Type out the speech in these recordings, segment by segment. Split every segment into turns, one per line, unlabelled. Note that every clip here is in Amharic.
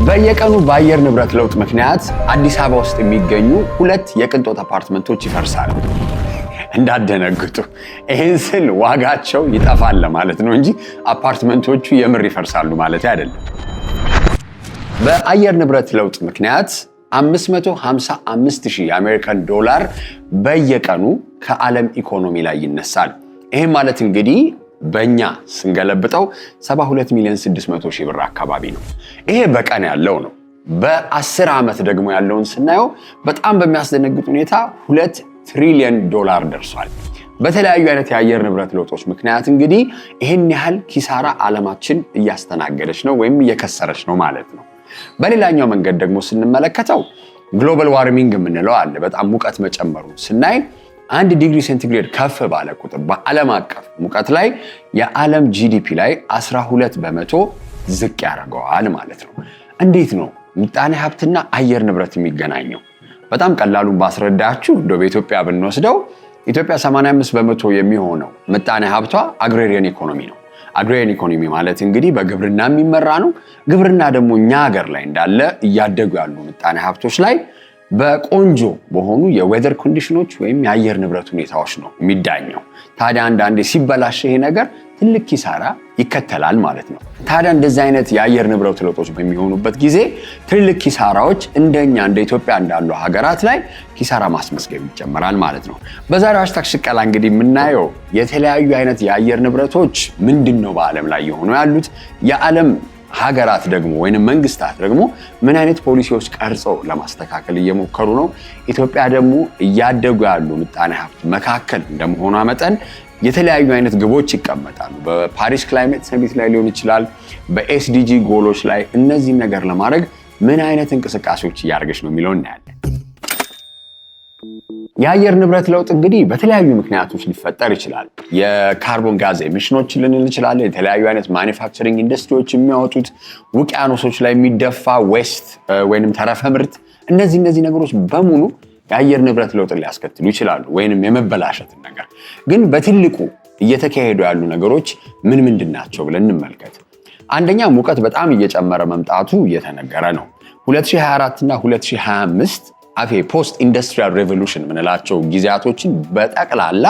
በየቀኑ በአየር ንብረት ለውጥ ምክንያት አዲስ አበባ ውስጥ የሚገኙ ሁለት የቅንጦት አፓርትመንቶች ይፈርሳሉ። እንዳደነግጡ ይህን ስል ዋጋቸው ይጠፋል ለማለት ነው እንጂ አፓርትመንቶቹ የምር ይፈርሳሉ ማለት አይደለም። በአየር ንብረት ለውጥ ምክንያት 555,000 የአሜሪካን ዶላር በየቀኑ ከዓለም ኢኮኖሚ ላይ ይነሳል። ይህም ማለት እንግዲህ በእኛ ስንገለብጠው 72,600,000 ብር አካባቢ ነው። ይሄ በቀን ያለው ነው። በ10 ዓመት ደግሞ ያለውን ስናየው በጣም በሚያስደነግጥ ሁኔታ 2 ትሪሊየን ዶላር ደርሷል። በተለያዩ አይነት የአየር ንብረት ለውጦች ምክንያት እንግዲህ ይህን ያህል ኪሳራ ዓለማችን እያስተናገደች ነው ወይም እየከሰረች ነው ማለት ነው። በሌላኛው መንገድ ደግሞ ስንመለከተው ግሎባል ዋርሚንግ የምንለው አለ። በጣም ሙቀት መጨመሩ ስናይ 1 ዲግሪ ሴንቲግሬድ ከፍ ባለ ቁጥር በዓለም አቀፍ ሙቀት ላይ የዓለም ጂዲፒ ላይ 12% ዝቅ ያደርገዋል ማለት ነው። እንዴት ነው ምጣኔ ሀብትና አየር ንብረት የሚገናኘው? በጣም ቀላሉን ባስረዳችሁ በኢትዮጵያ ብንወስደው ኢትዮጵያ 85% የሚሆነው ምጣኔ ሀብቷ አግሬሪያን ኢኮኖሚ ነው። አግሬሪያን ኢኮኖሚ ማለት እንግዲህ በግብርና የሚመራ ነው። ግብርና ደግሞ እኛ ሀገር ላይ እንዳለ እያደጉ ያሉ ምጣኔ ሀብቶች ላይ በቆንጆ በሆኑ የዌዘር ኮንዲሽኖች ወይም የአየር ንብረት ሁኔታዎች ነው የሚዳኘው። ታዲያ አንዳንዴ ሲበላሽ ይሄ ነገር ትልቅ ኪሳራ ይከተላል ማለት ነው። ታዲያ እንደዚህ አይነት የአየር ንብረት ለውጦች በሚሆኑበት ጊዜ ትልቅ ኪሳራዎች እንደኛ እንደ ኢትዮጵያ እንዳሉ ሀገራት ላይ ኪሳራ ማስመዝገብ ይጀምራል ማለት ነው። በዛሬው ሃሽታግ ሽቀላ እንግዲህ የምናየው የተለያዩ አይነት የአየር ንብረቶች ምንድነው በዓለም ላይ የሆኑ ያሉት፣ የዓለም ሀገራት ደግሞ ወይንም መንግስታት ደግሞ ምን አይነት ፖሊሲዎች ቀርጸው ለማስተካከል እየሞከሩ ነው። ኢትዮጵያ ደግሞ እያደጉ ያሉ ምጣኔ ሀብት መካከል እንደመሆኗ መጠን የተለያዩ አይነት ግቦች ይቀመጣሉ። በፓሪስ ክላይሜት ሰሚት ላይ ሊሆን ይችላል፣ በኤስዲጂ ጎሎች ላይ እነዚህን ነገር ለማድረግ ምን አይነት እንቅስቃሴዎች እያደረገች ነው የሚለው እናያለን። የአየር ንብረት ለውጥ እንግዲህ በተለያዩ ምክንያቶች ሊፈጠር ይችላል። የካርቦን ጋዝ ኤሚሽኖች ልንል እንችላለን። የተለያዩ አይነት ማኒፋክቸሪንግ ኢንዱስትሪዎች የሚያወጡት፣ ውቅያኖሶች ላይ የሚደፋ ዌስት ወይንም ተረፈ ምርት፣ እነዚህ ነገሮች በሙሉ የአየር ንብረት ለውጥ ሊያስከትሉ ይችላሉ ወይንም የመበላሸትን ነገር። ግን በትልቁ እየተካሄዱ ያሉ ነገሮች ምንድን ናቸው ብለን እንመልከት። አንደኛ ሙቀት በጣም እየጨመረ መምጣቱ እየተነገረ ነው። 2024 እና 2025 ፖስት ኢንዱስትሪያል ሬቮሉሽን ምንላቸው ጊዜያቶችን በጠቅላላ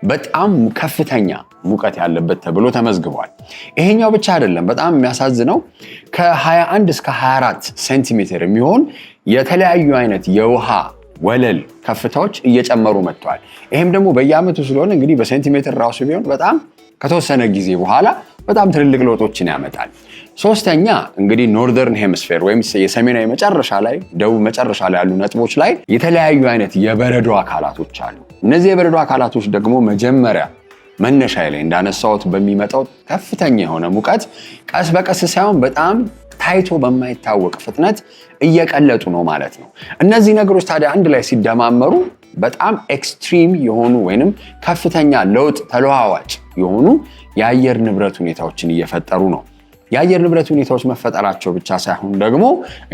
በጣም ከፍተኛ ሙቀት ያለበት ተብሎ ተመዝግቧል። ይሄኛው ብቻ አይደለም። በጣም የሚያሳዝነው ከ21 እስከ 24 ሴንቲሜትር የሚሆን የተለያዩ አይነት የውሃ ወለል ከፍታዎች እየጨመሩ መጥተዋል። ይሄም ደግሞ በየዓመቱ ስለሆነ እንግዲህ በሴንቲሜትር ራሱ ቢሆን በጣም ከተወሰነ ጊዜ በኋላ በጣም ትልልቅ ለውጦችን ያመጣል። ሶስተኛ እንግዲህ ኖርዘርን ሄሚስፌር ወይም የሰሜናዊ መጨረሻ ላይ ደቡብ መጨረሻ ላይ ያሉ ነጥቦች ላይ የተለያዩ አይነት የበረዶ አካላቶች አሉ። እነዚህ የበረዶ አካላቶች ደግሞ መጀመሪያ መነሻ ላይ እንዳነሳሁት በሚመጣው ከፍተኛ የሆነ ሙቀት ቀስ በቀስ ሳይሆን በጣም ታይቶ በማይታወቅ ፍጥነት እየቀለጡ ነው ማለት ነው። እነዚህ ነገሮች ታዲያ አንድ ላይ ሲደማመሩ በጣም ኤክስትሪም የሆኑ ወይንም ከፍተኛ ለውጥ ተለዋዋጭ የሆኑ የአየር ንብረት ሁኔታዎችን እየፈጠሩ ነው። የአየር ንብረት ሁኔታዎች መፈጠራቸው ብቻ ሳይሆን ደግሞ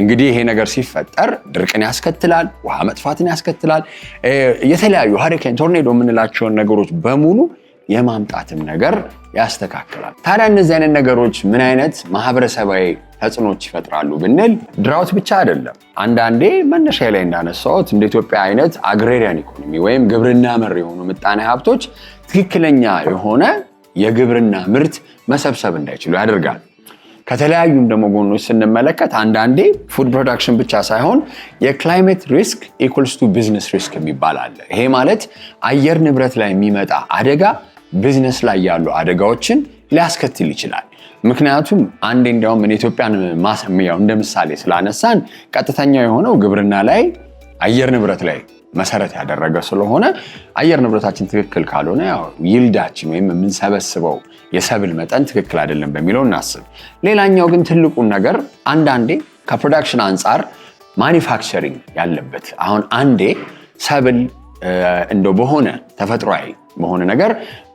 እንግዲህ ይሄ ነገር ሲፈጠር ድርቅን ያስከትላል፣ ውሃ መጥፋትን ያስከትላል፣ የተለያዩ ሃሪኬን፣ ቶርኔዶ የምንላቸውን ነገሮች በሙሉ የማምጣትም ነገር ያስተካክላል። ታዲያ እነዚህ አይነት ነገሮች ምን አይነት ማህበረሰባዊ ተጽዕኖች ይፈጥራሉ ብንል ድራውት ብቻ አይደለም። አንዳንዴ መነሻ ላይ እንዳነሳሁት እንደ ኢትዮጵያ አይነት አግሬሪያን ኢኮኖሚ ወይም ግብርና መር የሆኑ ምጣኔ ሀብቶች ትክክለኛ የሆነ የግብርና ምርት መሰብሰብ እንዳይችሉ ያደርጋል። ከተለያዩም ደግሞ ጎኖች ስንመለከት አንዳንዴ ፉድ ፕሮዳክሽን ብቻ ሳይሆን የክላይሜት ሪስክ ኢኩልስ ቱ ቢዝነስ ሪስክ የሚባል አለ። ይሄ ማለት አየር ንብረት ላይ የሚመጣ አደጋ ቢዝነስ ላይ ያሉ አደጋዎችን ሊያስከትል ይችላል። ምክንያቱም አንዴ እንዲያውም ኢትዮጵያን እንደ ምሳሌ ስላነሳን ቀጥተኛ የሆነው ግብርና ላይ አየር ንብረት ላይ መሰረት ያደረገ ስለሆነ አየር ንብረታችን ትክክል ካልሆነ ይልዳችን ወይም የምንሰበስበው የሰብል መጠን ትክክል አይደለም በሚለው እናስብ። ሌላኛው ግን ትልቁን ነገር አንዳንዴ ከፕሮዳክሽን አንጻር ማኒፋክቸሪንግ ያለበት አሁን አንዴ ሰብል እንደው በሆነ ተፈጥሯዊ በሆነ ነገር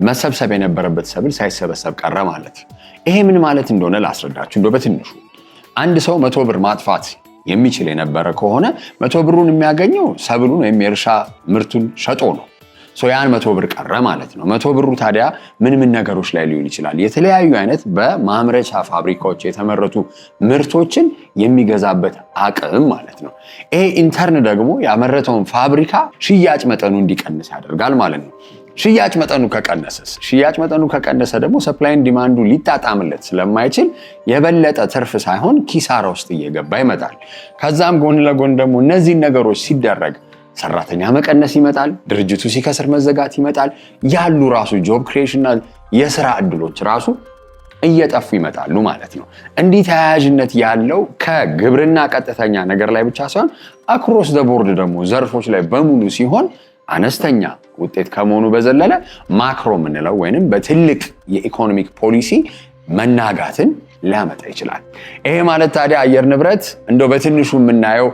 መሰብሰብ የነበረበት ሰብል ሳይሰበሰብ ቀረ ማለት። ይሄ ምን ማለት እንደሆነ ላስረዳችሁ እንደው በትንሹ። አንድ ሰው 100 ብር ማጥፋት የሚችል የነበረ ከሆነ 100 ብሩን የሚያገኘው ሰብሉን ወይም የእርሻ ምርቱን ሸጦ ነው። ያን 100 ብር ቀረ ማለት ነው። 100 ብሩ ታዲያ ምን ነገሮች ላይ ሊሆን ይችላል? የተለያዩ አይነት በማምረቻ ፋብሪካዎች የተመረቱ ምርቶችን የሚገዛበት አቅም ማለት ነው። ይሄ ኢንተርን ደግሞ ያመረተውን ፋብሪካ ሽያጭ መጠኑ እንዲቀንስ ያደርጋል ማለት ነው። ሽያጭ መጠኑ ከቀነሰ ደግሞ ሰፕላይን ዲማንዱ ሊጣጣምለት ስለማይችል የበለጠ ትርፍ ሳይሆን ኪሳራ ውስጥ እየገባ ይመጣል። ከዛም ጎን ለጎን ደግሞ እነዚህ ነገሮች ሲደረግ ሰራተኛ መቀነስ ይመጣል። ድርጅቱ ሲከስር መዘጋት ይመጣል። ያሉ ራሱ ጆብ ክሪኤሽን የስራ እድሎች ራሱ እየጠፉ ይመጣሉ ማለት ነው። እንዲህ ተያያዥነት ያለው ከግብርና ቀጥተኛ ነገር ላይ ብቻ ሳይሆን አክሮስ ዘ ቦርድ ደግሞ ዘርፎች ላይ በሙሉ ሲሆን አነስተኛ ውጤት ከመሆኑ በዘለለ ማክሮ የምንለው ወይንም በትልቅ የኢኮኖሚክ ፖሊሲ መናጋትን ሊያመጣ ይችላል። ይሄ ማለት ታዲያ አየር ንብረት እንደው በትንሹ የምናየው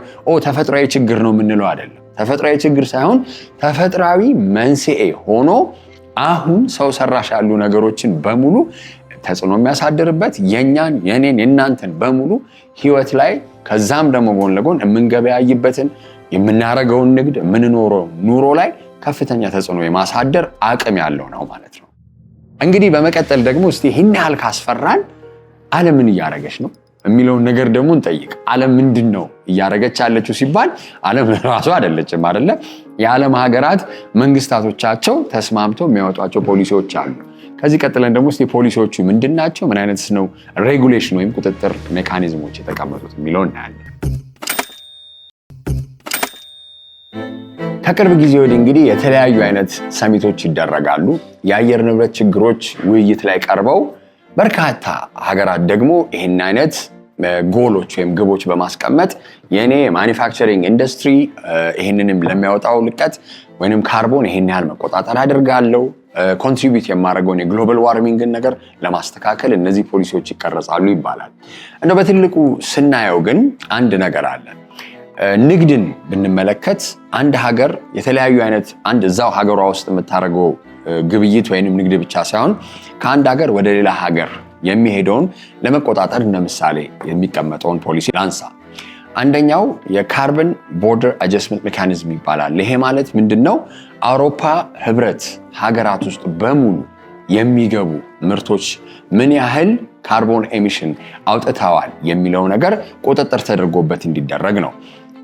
ተፈጥሯዊ ችግር ነው የምንለው አይደለም። ተፈጥሯዊ ችግር ሳይሆን ተፈጥሯዊ መንስኤ ሆኖ አሁን ሰው ሰራሽ ያሉ ነገሮችን በሙሉ ተጽዕኖ የሚያሳድርበት የኛን፣ የኔን፣ የናንተን በሙሉ ህይወት ላይ ከዛም ደግሞ ጎን ለጎን የምንገበያይበትን የምናረገውን ንግድ የምንኖረው ኑሮ ላይ ከፍተኛ ተጽዕኖ የማሳደር አቅም ያለው ነው ማለት ነው። እንግዲህ በመቀጠል ደግሞ እስቲ ይህን ያህል ካስፈራን ዓለም ምን እያደረገች ነው የሚለውን ነገር ደግሞ እንጠይቅ። ዓለም ምንድን ነው እያደረገች ያለችው ሲባል ዓለም ራሱ አይደለችም አይደለ? የዓለም ሀገራት መንግስታቶቻቸው ተስማምተው የሚያወጧቸው ፖሊሲዎች አሉ። ከዚህ ቀጥለን ደግሞ እስቲ ፖሊሲዎቹ ምንድን ናቸው፣ ምን አይነት ነው ሬጉሌሽን ወይም ቁጥጥር ሜካኒዝሞች የተቀመጡት የሚለው እናያለን። ከቅርብ ጊዜ ወዲህ እንግዲህ የተለያዩ አይነት ሰሚቶች ይደረጋሉ። የአየር ንብረት ችግሮች ውይይት ላይ ቀርበው በርካታ ሀገራት ደግሞ ይህን አይነት ጎሎች ወይም ግቦች በማስቀመጥ የኔ ማኒፋክቸሪንግ ኢንዱስትሪ ይህንንም ለሚያወጣው ልቀት ወይንም ካርቦን ይህን ያህል መቆጣጠር አድርጋለሁ፣ ኮንትሪቢዩት የማደርገውን የግሎባል ዋርሚንግን ነገር ለማስተካከል እነዚህ ፖሊሲዎች ይቀረጻሉ ይባላል። እንደው በትልቁ ስናየው ግን አንድ ነገር አለ። ንግድን ብንመለከት አንድ ሀገር የተለያዩ አይነት አንድ እዛው ሀገሯ ውስጥ የምታደርገው ግብይት ወይንም ንግድ ብቻ ሳይሆን ከአንድ ሀገር ወደ ሌላ ሀገር የሚሄደውን ለመቆጣጠር እንደ ምሳሌ የሚቀመጠውን ፖሊሲ ላንሳ። አንደኛው የካርበን ቦርደር አጀስትመንት ሜካኒዝም ይባላል። ይሄ ማለት ምንድነው? አውሮፓ ህብረት ሀገራት ውስጥ በሙሉ የሚገቡ ምርቶች ምን ያህል ካርቦን ኤሚሽን አውጥተዋል የሚለው ነገር ቁጥጥር ተደርጎበት እንዲደረግ ነው።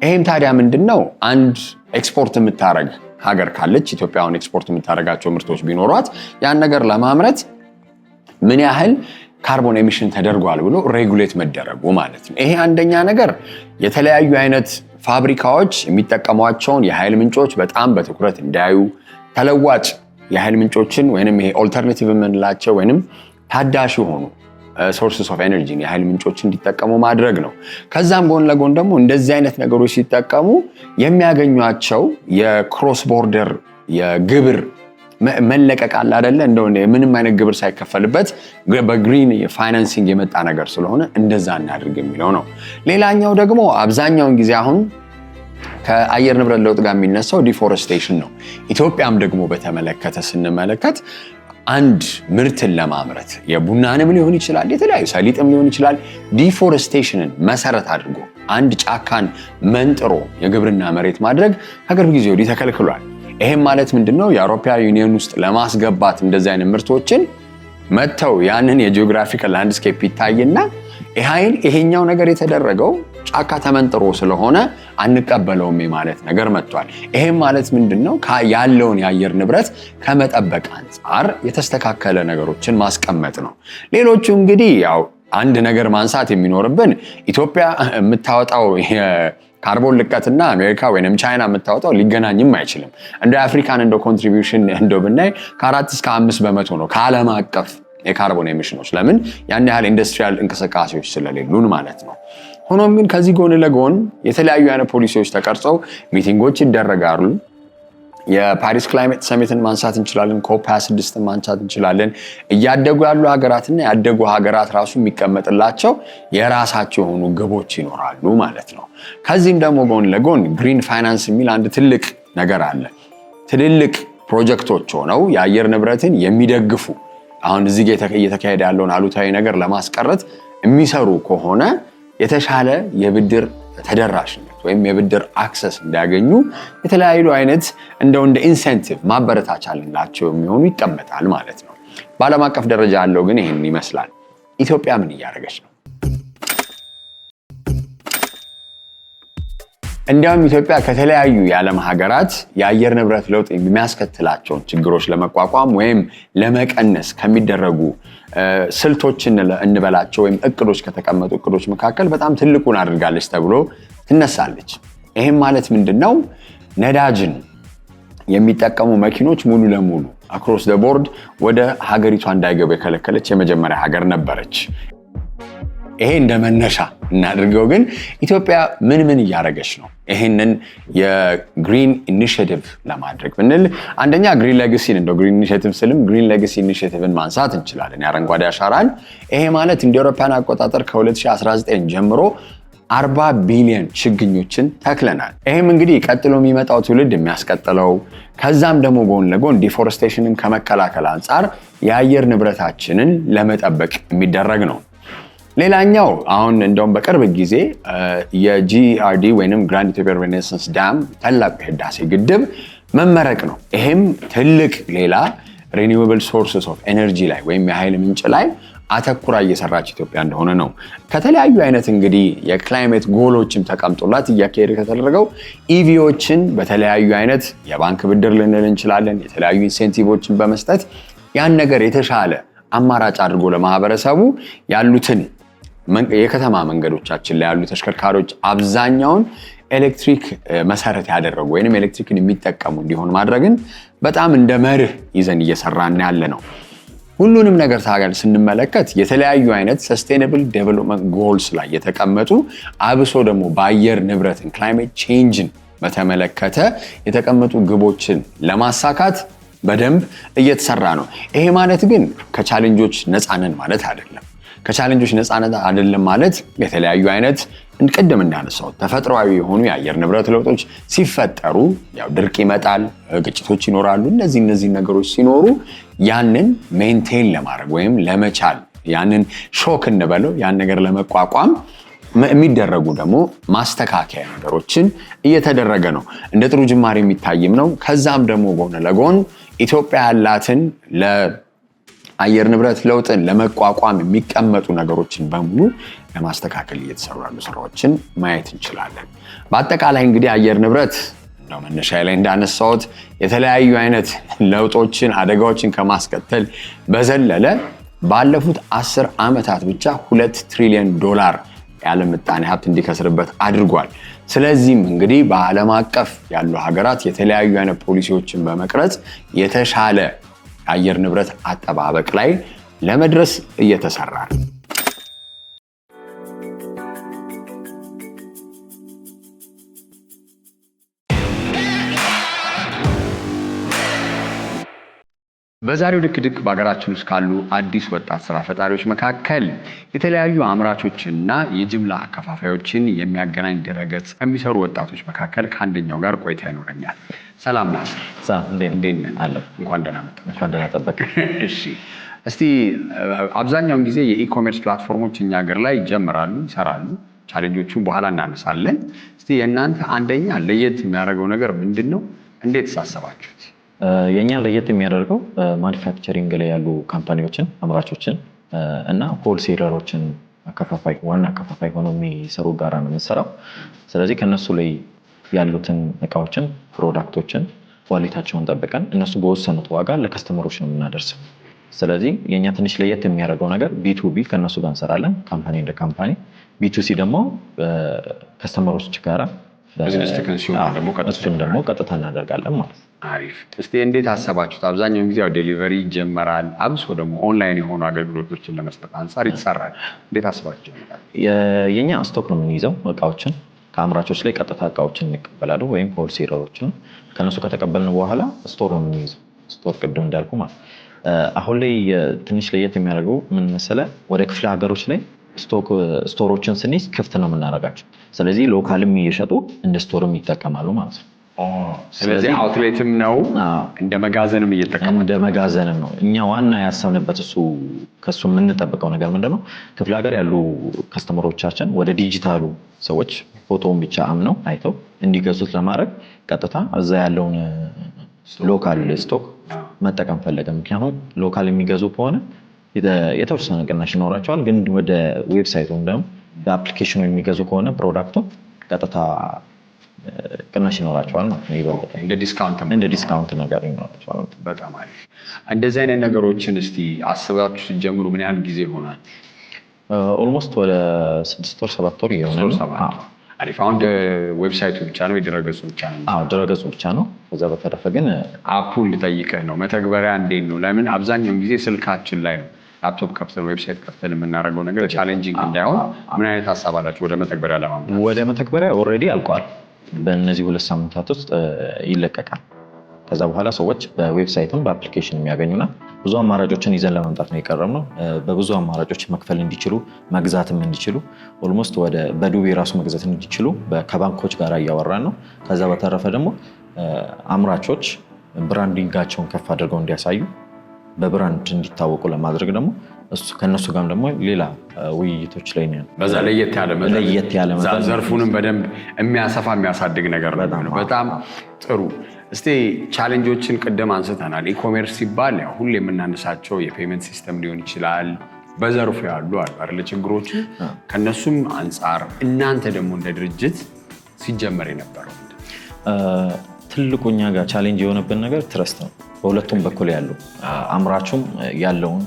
ይሄም ታዲያ ምንድነው? አንድ ኤክስፖርት የምታረግ ሀገር ካለች ኢትዮጵያውን ኤክስፖርት የምታደርጋቸው ምርቶች ቢኖሯት ያን ነገር ለማምረት ምን ያህል ካርቦን ኤሚሽን ተደርጓል ብሎ ሬጉሌት መደረጉ ማለት ነው። ይሄ አንደኛ ነገር የተለያዩ አይነት ፋብሪካዎች የሚጠቀሟቸውን የኃይል ምንጮች በጣም በትኩረት እንዲያዩ፣ ተለዋጭ የኃይል ምንጮችን ወይንም ይሄ ኦልተርናቲቭ የምንላቸው ወይንም ታዳሽ የሆኑ ሶርስስ ኦፍ ኤነርጂ የኃይል ምንጮች እንዲጠቀሙ ማድረግ ነው። ከዛም ጎን ለጎን ደግሞ እንደዚህ አይነት ነገሮች ሲጠቀሙ የሚያገኟቸው የክሮስ ቦርደር የግብር መለቀቅ አለ አይደለ? እንደው ምንም አይነት ግብር ሳይከፈልበት በግሪን ፋይናንሲንግ የመጣ ነገር ስለሆነ እንደዛ እናድርግ የሚለው ነው። ሌላኛው ደግሞ አብዛኛውን ጊዜ አሁን ከአየር ንብረት ለውጥ ጋር የሚነሳው ዲፎረስቴሽን ነው። ኢትዮጵያም ደግሞ በተመለከተ ስንመለከት አንድ ምርትን ለማምረት የቡናንም ሊሆን ይችላል፣ የተለያዩ ሰሊጥም ሊሆን ይችላል፣ ዲፎረስቴሽንን መሰረት አድርጎ አንድ ጫካን መንጥሮ የግብርና መሬት ማድረግ ከቅርብ ጊዜ ወዲህ ተከልክሏል። ይሄም ማለት ምንድነው? የአውሮፓ ዩኒየን ውስጥ ለማስገባት እንደዚህ አይነት ምርቶችን መተው ያንን የጂኦግራፊካል ላንድስኬፕ ይታይና ይሄኛው ነገር የተደረገው ጫካ ተመንጥሮ ስለሆነ አንቀበለውም ማለት ነገር መጥቷል። ይሄም ማለት ምንድነው? ያለውን የአየር ንብረት ከመጠበቅ አንጻር የተስተካከለ ነገሮችን ማስቀመጥ ነው። ሌሎቹ እንግዲህ ያው አንድ ነገር ማንሳት የሚኖርብን ኢትዮጵያ የምታወጣው ካርቦን ልቀትና አሜሪካ ወይንም ቻይና የምታወጣው ሊገናኝም አይችልም። እንደ አፍሪካን እንደ ኮንትሪቢዩሽን እንደው ብናይ ከ4 እስከ 5 በመቶ ነው ከዓለም አቀፍ የካርቦን ኤሚሽኖች። ለምን? ያን ያህል ኢንዱስትሪያል እንቅስቃሴዎች ስለሌሉን ማለት ነው። ሆኖም ግን ከዚህ ጎን ለጎን የተለያዩ አይነት ፖሊሲዎች ተቀርጸው ሚቲንጎች ይደረጋሉ። የፓሪስ ክላይሜት ሰሚትን ማንሳት እንችላለን። ኮፕ 26 ማንሳት እንችላለን። እያደጉ ያሉ ሀገራትና ያደጉ ሀገራት ራሱ የሚቀመጥላቸው የራሳቸው የሆኑ ግቦች ይኖራሉ ማለት ነው። ከዚህም ደግሞ ጎን ለጎን ግሪን ፋይናንስ የሚል አንድ ትልቅ ነገር አለ። ትልልቅ ፕሮጀክቶች ሆነው የአየር ንብረትን የሚደግፉ አሁን እዚህ እየተካሄደ ያለውን አሉታዊ ነገር ለማስቀረት የሚሰሩ ከሆነ የተሻለ የብድር ተደራሽነት ወይም የብድር አክሰስ እንዲያገኙ የተለያዩ አይነት እንደ ኢንሴንቲቭ ማበረታቻ ልንላቸው የሚሆኑ ይቀመጣል ማለት ነው። በዓለም አቀፍ ደረጃ ያለው ግን ይህን ይመስላል። ኢትዮጵያ ምን እያደረገች ነው? እንዲያውም ኢትዮጵያ ከተለያዩ የዓለም ሀገራት የአየር ንብረት ለውጥ የሚያስከትላቸውን ችግሮች ለመቋቋም ወይም ለመቀነስ ከሚደረጉ ስልቶችን እንበላቸው ወይም እቅዶች ከተቀመጡ እቅዶች መካከል በጣም ትልቁን አድርጋለች ተብሎ ትነሳለች። ይህም ማለት ምንድነው? ነዳጅን የሚጠቀሙ መኪኖች ሙሉ ለሙሉ አክሮስ ዘ ቦርድ ወደ ሀገሪቷ እንዳይገቡ የከለከለች የመጀመሪያ ሀገር ነበረች። ይሄ እንደ መነሻ እናድርገው። ግን ኢትዮጵያ ምን እያደረገች ነው? ይሄንን የግሪን ኢኒሺየቲቭ ለማድረግ ብንል አንደኛ ግሪን ሌጋሲን እንደው ግሪን ኢኒሺየቲቭ ስልም ግሪን ሌጋሲ ኢኒሺየቲቭን ማንሳት እንችላለን። የአረንጓዴ አሻራን ይሄ ማለት እንደ አውሮፓውያን አቆጣጠር ከ2019 ጀምሮ 40 ቢሊዮን ችግኞችን ተክለናል። ይሄም እንግዲህ ቀጥሎ የሚመጣው ትውልድ የሚያስቀጥለው ከዛም ደግሞ ጎን ለጎን ዲፎረስቴሽንን ከመከላከል አንጻር የአየር ንብረታችንን ለመጠበቅ የሚደረግ ነው። ሌላኛው አሁን እንደውም በቅርብ ጊዜ የጂአርዲ ወይንም ግራንድ ኢትዮጵያ ሬኔሳንስ ዳም ታላቁ የህዳሴ ግድብ መመረቅ ነው። ይሄም ትልቅ ሌላ ሪኒዌብል ሶርስስ ኦፍ ኤነርጂ ላይ ወይም የኃይል ምንጭ ላይ አተኩራ እየሰራች ኢትዮጵያ እንደሆነ ነው። ከተለያዩ አይነት እንግዲህ የክላይሜት ጎሎችም ተቀምጦላት እያካሄደ ከተደረገው ኢቪዎችን በተለያዩ አይነት የባንክ ብድር ልንል እንችላለን፣ የተለያዩ ኢንሴንቲቮችን በመስጠት ያን ነገር የተሻለ አማራጭ አድርጎ ለማህበረሰቡ ያሉትን የከተማ መንገዶቻችን ላይ ያሉ ተሽከርካሪዎች አብዛኛውን ኤሌክትሪክ መሰረት ያደረጉ ወይንም ኤሌክትሪክን የሚጠቀሙ እንዲሆን ማድረግን በጣም እንደ መርህ ይዘን እየሰራን ያለ ነው። ሁሉንም ነገር ታገል ስንመለከት የተለያዩ አይነት ሰስቴይነብል ዴቨሎፕመንት ጎልስ ላይ የተቀመጡ አብሶ ደግሞ በአየር ንብረትን ክላይሜት ቼንጅን በተመለከተ የተቀመጡ ግቦችን ለማሳካት በደንብ እየተሰራ ነው። ይሄ ማለት ግን ከቻሌንጆች ነፃ ነን ማለት አይደለም። ከቻሌንጆች ነፃነት አይደለም ማለት የተለያዩ አይነት ቅድም እንዳነሳው ተፈጥሯዊ የሆኑ የአየር ንብረት ለውጦች ሲፈጠሩ ያው ድርቅ ይመጣል፣ ግጭቶች ይኖራሉ። እነዚህ ነገሮች ሲኖሩ ያንን ሜንቴን ለማድረግ ወይም ለመቻል ያንን ሾክ እንበለው ያን ነገር ለመቋቋም የሚደረጉ ደግሞ ማስተካከያ ነገሮችን እየተደረገ ነው። እንደ ጥሩ ጅማሬ የሚታይም ነው። ከዛም ደግሞ ጎን ለጎን ኢትዮጵያ ያላትን ለአየር ንብረት ለውጥን ለመቋቋም የሚቀመጡ ነገሮችን በሙሉ ለማስተካከል እየተሰሩ ያሉ ስራዎችን ማየት እንችላለን። በአጠቃላይ እንግዲህ አየር ንብረት ነው መነሻ ላይ እንዳነሳሁት የተለያዩ አይነት ለውጦችን አደጋዎችን ከማስከተል በዘለለ ባለፉት 10 ዓመታት ብቻ $2 ትሪሊዮን የዓለም ምጣኔ ሀብት እንዲከስርበት አድርጓል። ስለዚህም እንግዲህ በዓለም አቀፍ ያሉ ሀገራት የተለያዩ አይነት ፖሊሲዎችን በመቅረጽ የተሻለ አየር ንብረት አጠባበቅ ላይ ለመድረስ እየተሰራ ነው። በዛሬው ድክድክ በሀገራችን ውስጥ ካሉ አዲስ ወጣት ስራ ፈጣሪዎች መካከል የተለያዩ አምራቾችንና የጅምላ አከፋፋዮችን የሚያገናኝ ድረገጽ ከሚሰሩ ወጣቶች መካከል ከአንደኛው ጋር ቆይታ ይኖረኛል። ሰላም ናስር። እንዴት ነህ? እንኳን ደህና መጣህ።
እንኳን ደህና ጠበቅህ።
እሺ፣ እስቲ አብዛኛውን ጊዜ የኢኮሜርስ ፕላትፎርሞች እኛ ሀገር ላይ ይጀምራሉ፣ ይሰራሉ። ቻሌንጆቹን በኋላ እናነሳለን። እስቲ የእናንተ አንደኛ ለየት የሚያደርገው ነገር ምንድን ነው? እንዴት ሳሰባችሁት?
የኛ ለየት የሚያደርገው ማኒፋክቸሪንግ ላይ ያሉ ካምፓኒዎችን፣ አምራቾችን እና ሆልሴለሮችን ዋና አከፋፋይ ሆኖ የሚሰሩ ጋራ ነው የምንሰራው። ስለዚህ ከነሱ ላይ ያሉትን እቃዎችን፣ ፕሮዳክቶችን ኳሊቲያቸውን ጠብቀን እነሱ በወሰኑት ዋጋ ለከስተመሮች ነው የምናደርሰው። ስለዚህ የኛ ትንሽ ለየት የሚያደርገው ነገር ቢቱቢ ከነሱ ጋር እንሰራለን፣ ካምፓኒ እንደ ካምፓኒ። ቢቱሲ ደግሞ ከስተመሮች ጋራ እሱን ደግሞ ቀጥታ እናደርጋለን ማለት ነው።
አሪፍ። እስቲ እንዴት አሰባችሁት? አብዛኛውን ጊዜ ዴሊቨሪ ይጀመራል፣ አብሶ ደግሞ ኦንላይን የሆኑ አገልግሎቶችን ለመስጠት አንጻር ይሰራል። እንዴት አስባችሁ?
የኛ ስቶክ ነው የምንይዘው እቃዎችን ከአምራቾች ላይ ቀጥታ እቃዎችን እንቀበላለን፣ ወይም ሆልሴለሮችን ከነሱ ከተቀበልን በኋላ ስቶር ነው የምንይዘው። ስቶር ቅድም እንዳልኩ ማለት አሁን ላይ ትንሽ ለየት የሚያደርገው ምን መሰለህ፣ ወደ ክፍለ ሀገሮች ላይ ስቶሮችን ስንይዝ ክፍት ነው የምናደርጋቸው። ስለዚህ ሎካልም እየሸጡ እንደ ስቶርም ይጠቀማሉ ማለት ነው።
ስለዚህ አውትሌትም ነው እንደ መጋዘንም እየተጠቀሙ
እንደ መጋዘንም ነው። እኛ ዋና ያሰብንበት ከሱ የምንጠብቀው ነገር ምንድነው፣ ክፍለ ሀገር ያሉ ከስተመሮቻችን ወደ ዲጂታሉ ሰዎች ፎቶውን ብቻ አምነው አይተው እንዲገዙት ለማድረግ ቀጥታ እዛ ያለውን ሎካል ስቶክ መጠቀም ፈለገ። ምክንያቱም ሎካል የሚገዙ ከሆነ የተወሰነ ቅናሽ ይኖራቸዋል። ግን ወደ ዌብሳይቱ ደግሞ በአፕሊኬሽኑ የሚገዙ ከሆነ ፕሮዳክቱ ቀጥታ ቅናሽ ይኖራቸዋል ማለት ነው። ይበልጥ እንደ ዲስካውንት ነገር ይኖራቸዋል።
በጣም አሪፍ። እንደዚህ አይነት ነገሮችን እስቲ አስባችሁ ስትጀምሩ ምን ያህል ጊዜ ይሆናል?
ኦልሞስት ወደ 6 ወር 7 ወር እየሆነ ነው።
አሪፍ። አሁን ዌብሳይቱ ብቻ ነው የድረገጹ ብቻ ነው?
አዎ ድረገጹ ብቻ ነው። ከዛ በተረፈ ግን
አፑን ልጠይቅህ ነው፣ መተግበሪያ እንዴት ነው? ለምን አብዛኛውን ጊዜ ስልካችን ላይ ነው ላፕቶፕ ከፍተን ዌብሳይት ከፍተን የምናደርገው ነገር ቻሌንጂንግ እንዳይሆን ምን አይነት ሀሳብ አላችሁ ወደ መተግበሪያ ለማምጣት?
ወደ መተግበሪያ ኦልሬዲ አልቋል። በእነዚህ 2 ሳምንታት ውስጥ ይለቀቃል። ከዛ በኋላ ሰዎች በዌብሳይትም በአፕሊኬሽን የሚያገኙና ብዙ አማራጮችን ይዘን ለመምጣት ነው የቀረብነው። በብዙ አማራጮች መክፈል እንዲችሉ መግዛትም እንዲችሉ ኦልሞስት በዱቤ ራሱ መግዛት እንዲችሉ ከባንኮች ጋር እያወራን ነው። ከዛ በተረፈ ደግሞ አምራቾች ብራንዲንጋቸውን ከፍ አድርገው እንዲያሳዩ በብራንድ እንዲታወቁ ለማድረግ ደግሞ ከነሱ ጋርም ደግሞ ሌላ ውይይቶች ላይ ነው።
በዛ ለየት ያለ መጠን ዘርፉንም በደንብ የሚያሰፋ የሚያሳድግ ነገር ነው። በጣም ጥሩ። እስቲ ቻሌንጆችን ቅድም አንስተናል። ኢኮሜርስ ሲባል ያው ሁሌ የምናነሳቸው የፔመንት ሲስተም ሊሆን ይችላል፣ በዘርፉ ያሉ አይደል ችግሮች። ከነሱም አንጻር እናንተ ደግሞ እንደ ድርጅት ሲጀመር የነበረው
ትልቁ እኛ ጋር ቻሌንጅ የሆነብን ነገር ትረስት ነው። በሁለቱም በኩል ያሉ አምራቹም ያለውን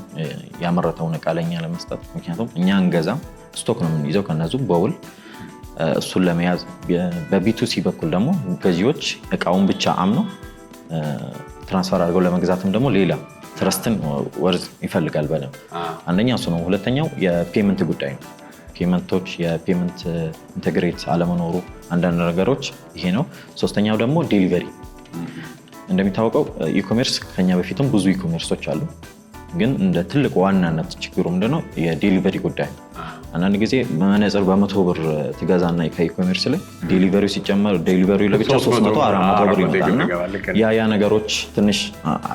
ያመረተውን እቃ ለኛ ለመስጠት፣ ምክንያቱም እኛ እንገዛም ስቶክ ነው የምንይዘው ከነዙ በውል እሱን ለመያዝ። በቢቱሲ በኩል ደግሞ ገዢዎች እቃውን ብቻ አምነው ትራንስፈር አድርገው ለመግዛትም ደግሞ ሌላ ትረስትን ወርዝ ይፈልጋል በደንብ። አንደኛ እሱ ነው። ሁለተኛው የፔመንት ጉዳይ ነው። ፔመንቶች የፔመንት ኢንተግሬት አለመኖሩ አንዳንድ ነገሮች ይሄ ነው። ሶስተኛው ደግሞ ዴሊቨሪ። እንደሚታወቀው ኢኮሜርስ ከኛ በፊትም ብዙ ኢኮሜርሶች አሉ። ግን እንደ ትልቅ ዋናነት ችግሩ ምንድነው? የዴሊቨሪ ጉዳይ ነው። አንዳንድ ጊዜ መነጽር በ100 ብር ትገዛና ከኢኮሜርስ ላይ ዴሊቨሪው ሲጨመር ዴሊቨሪው ለብቻ 300 400 ብር ይመጣልና ያ ነገሮች ትንሽ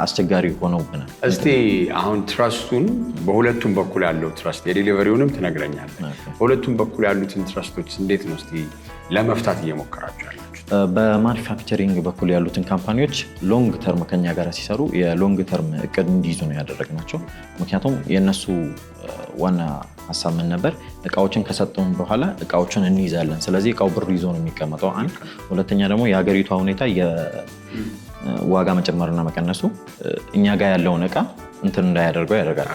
አስቸጋሪ ሆነውብናል።
እስቲ አሁን ትረስቱን በሁለቱም በኩል ያለው ትረስት የዴሊቨሪውንም ትነግረኛለህ። በሁለቱም በኩል ያሉትን ትረስቶች እንዴት ነው እስቲ ለመፍታት እየሞከራችሁ ያላችሁ?
በማኒፋክቸሪንግ በኩል ያሉትን ካምፓኒዎች ሎንግ ተርም ከኛ ጋር ሲሰሩ የሎንግ ተርም እቅድ እንዲይዙ ነው ያደረግናቸው። ምክንያቱም የእነሱ ዋና ሀሳብ ምን ነበር? እቃዎችን ከሰጡን በኋላ እቃዎችን እንይዛለን። ስለዚህ እቃው ብር ይዞ ነው የሚቀመጠው። አንድ ሁለተኛ ደግሞ የሀገሪቷ ሁኔታ የዋጋ መጨመርና መቀነሱ እኛ ጋር ያለውን እቃ እንትን እንዳያደርገው ያደርጋል።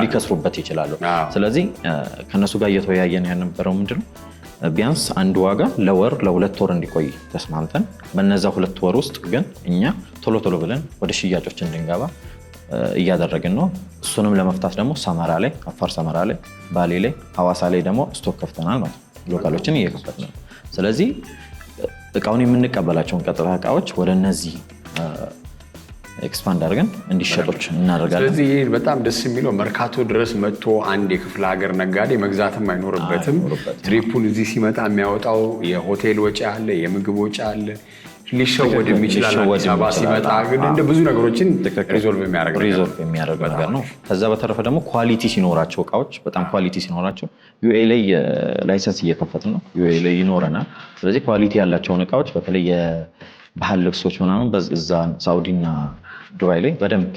ሊከስሩበት ይችላሉ። ስለዚህ ከነሱ ጋር እየተወያየን ያልነበረው ምንድነው ቢያንስ አንድ ዋጋ ለወር ለ2 ወር እንዲቆይ ተስማምተን በነዛ 2 ወር ውስጥ ግን እኛ ቶሎ ብለን ወደ ሽያጮች እንድንገባ እያደረግን ነው። እሱንም ለመፍታት ደግሞ ሰመራ ላይ፣ አፋር ሰመራ ላይ፣ ባሌ ላይ፣ ሐዋሳ ላይ ደግሞ ስቶክ ከፍተናል ማለት ሎካሎችን እየከፈትን ነው። ስለዚህ እቃውን የምንቀበላቸውን ቀጥታ እቃዎች ወደ እነዚህ ኤክስፓንድ አድርገን እንዲሸጦች እናደርጋለን።
ስለዚህ ይህ በጣም ደስ የሚለው መርካቶ ድረስ መጥቶ አንድ የክፍለ ሀገር ነጋዴ መግዛትም አይኖርበትም። ትሪፑን እዚህ ሲመጣ የሚያወጣው የሆቴል ወጪ አለ፣ የምግብ ወጪ አለ፣ ሊሸወድ የሚችላል። አዲስ አበባ ሲመጣ ግን እንደ ብዙ ነገሮችን ሪዞልቭ
የሚያደርግ ነገር ነው። ከዛ በተረፈ ደግሞ ኳሊቲ ሲኖራቸው እቃዎች በጣም ኳሊቲ ሲኖራቸው ዩኤ ላይ ላይሰንስ እየከፈትን ነው። ዩኤ ላይ ይኖረናል። ስለዚህ ኳሊቲ ያላቸውን እቃዎች በተለይ የባህል ልብሶች ምናምን በዛ ሳውዲና ዱባይ ላይ በደንብ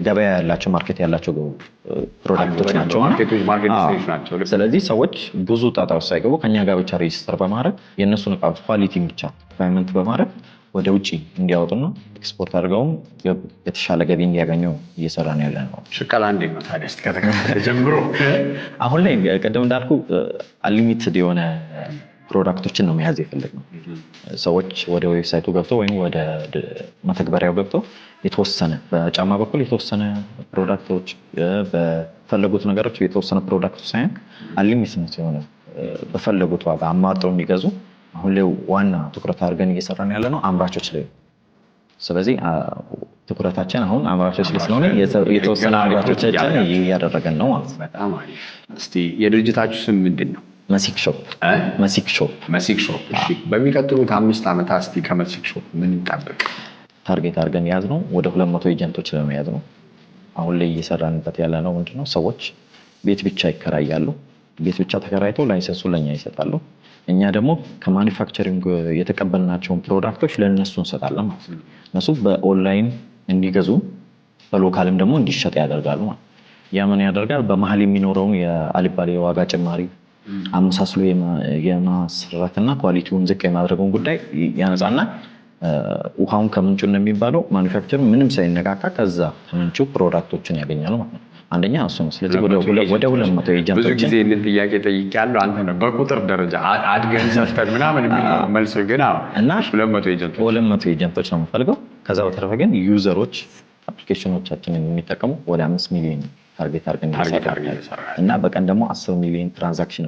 ገበያ ያላቸው ማርኬት ያላቸው ፕሮዳክቶች ናቸው። ስለዚህ ሰዎች ብዙ ጣጣዎች ሳይገቡ ከኛ ጋር ብቻ ሬጅስተር በማድረግ የእነሱን እቃዎች ኳሊቲን ብቻ ፔመንት በማድረግ ወደ ውጭ እንዲያወጡና ኤክስፖርት አድርገውም የተሻለ ገቢ እንዲያገኙ እየሰራን ያለ ነው።
ሽቀላ እንዴት ነው ታዲያ ከተከፈተ ጀምሮ?
አሁን ላይ ቅድም እንዳልኩ አንሊሚትድ የሆነ ፕሮዳክቶችን ነው መያዝ የፈለግነው። ሰዎች ወደ ዌብሳይቱ ገብተው ወይም ወደ መተግበሪያው ገብተው የተወሰነ በጫማ በኩል የተወሰነ ፕሮዳክቶች በፈለጉት ነገሮች የተወሰነ ፕሮዳክቶች ሳይሆን አንሊሚትድ የሆነ በፈለጉት ዋጋ አማርጠው እንዲገዙ አሁን ላይ ዋና ትኩረት አድርገን እየሰራን ያለ ነው አምራቾች ላይ። ስለዚህ ትኩረታችን አሁን አምራቾች ላይ ስለሆነ የተወሰነ አምራቾቻችን እያደረገን ነው ማለት ነው።
በጣም አሪፍ። እስቲ የድርጅታችሁ ስም ምንድን ነው?
መሲክ ሾፕ።
መሲክ ሾፕ። እሺ፣ በሚቀጥሉት 5 ዓመታት እስቲ ከመሲክ ሾፕ ምን እንጠብቅ?
ታርጌት አድርገን ያዝ ነው ወደ 200 ኤጀንቶች ለመያዝ ነው። አሁን ላይ እየሰራንበት ያለ ነው ምንድነው ሰዎች ቤት ብቻ ይከራያሉ። ቤት ብቻ ተከራይተው ላይሰንሱን ለኛ ይሰጣሉ። እኛ ደግሞ ከማኒፋክቸሪንግ የተቀበልናቸውን ፕሮዳክቶች ለነሱ እንሰጣለን ማለት ነው። እነሱ በኦንላይን እንዲገዙ በሎካልም ደግሞ እንዲሸጥ ያደርጋሉ ማለት ነው። ያ ምን ያደርጋል? በመሀል የሚኖረውን የአልባሌ የዋጋ ጭማሪ አመሳስሎ የማስፈራትና ኳሊቲውን ዝቅ የማድረጉን ጉዳይ ያነጻና ውሃውን ከምንጩ እንደሚባለው ማኒፋክቸር ምንም ሳይነካካ ከዛ ከምንጩ ፕሮዳክቶችን ያገኛሉ ማለት ነው። አንደኛ እሱ ነው። ስለዚህ ወደ 200 ኤጀንቶች
ብዙ ጊዜ እንደ ጥያቄ ጠይቄያለሁ። አንተ ነው በቁጥር ደረጃ አድገን ሰርተን ምናምን የሚለው መልስ ግን እና 200 ኤጀንቶች ነው የምፈልገው። ከዛ በተረፈ ግን ዩዘሮች አፕሊኬሽኖቻችንን የሚጠቀሙ ወደ 5 ሚሊዮን ታርጌት አድርገን እና በቀን ደግሞ 10 ሚሊዮን ትራንዛክሽን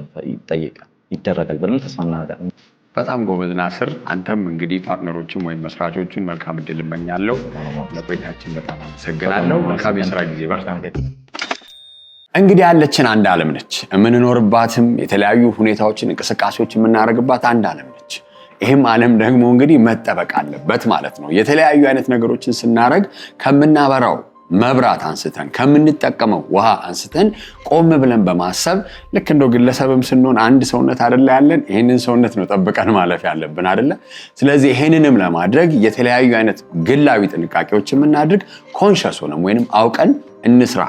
ይደረጋል ብለን ተስፋ እናደርጋለን። በጣም ጎበዝ ናስር። አንተም እንግዲህ ፓርትነሮችን ወይም መስራቾችን መልካም እድል እመኛለሁ። ለቆይታችን በጣም አመሰግናለሁ። መልካም የስራ ጊዜ። እንግዲህ ያለችን አንድ ዓለም ነች። የምንኖርባትም የተለያዩ ሁኔታዎችን እንቅስቃሴዎች የምናደርግባት አንድ ዓለም ነች። ይህም ዓለም ደግሞ እንግዲህ መጠበቅ አለበት ማለት ነው። የተለያዩ አይነት ነገሮችን ስናደርግ ከምናበራው መብራት አንስተን ከምንጠቀመው ውሃ አንስተን ቆም ብለን በማሰብ ልክ እንደው ግለሰብም ስንሆን አንድ ሰውነት አይደለ ያለን፣ ይህንን ሰውነት ነው ጠብቀን ማለፍ ያለብን አይደለ? ስለዚህ ይህንንም ለማድረግ የተለያዩ አይነት ግላዊ ጥንቃቄዎች የምናድርግ ኮንሸስ ሆነን ወይንም አውቀን እንስራ።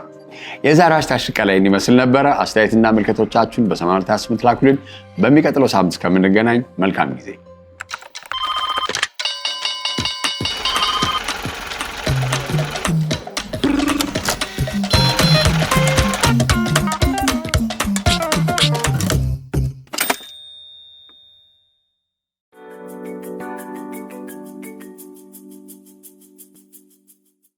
የዛሬ አሽታሽቀ ላይ እንዲመስል ነበረ። አስተያየትና ምልከቶቻችሁን በ80 ላኩልን። በሚቀጥለው ሳምንት እስከምንገናኝ መልካም ጊዜ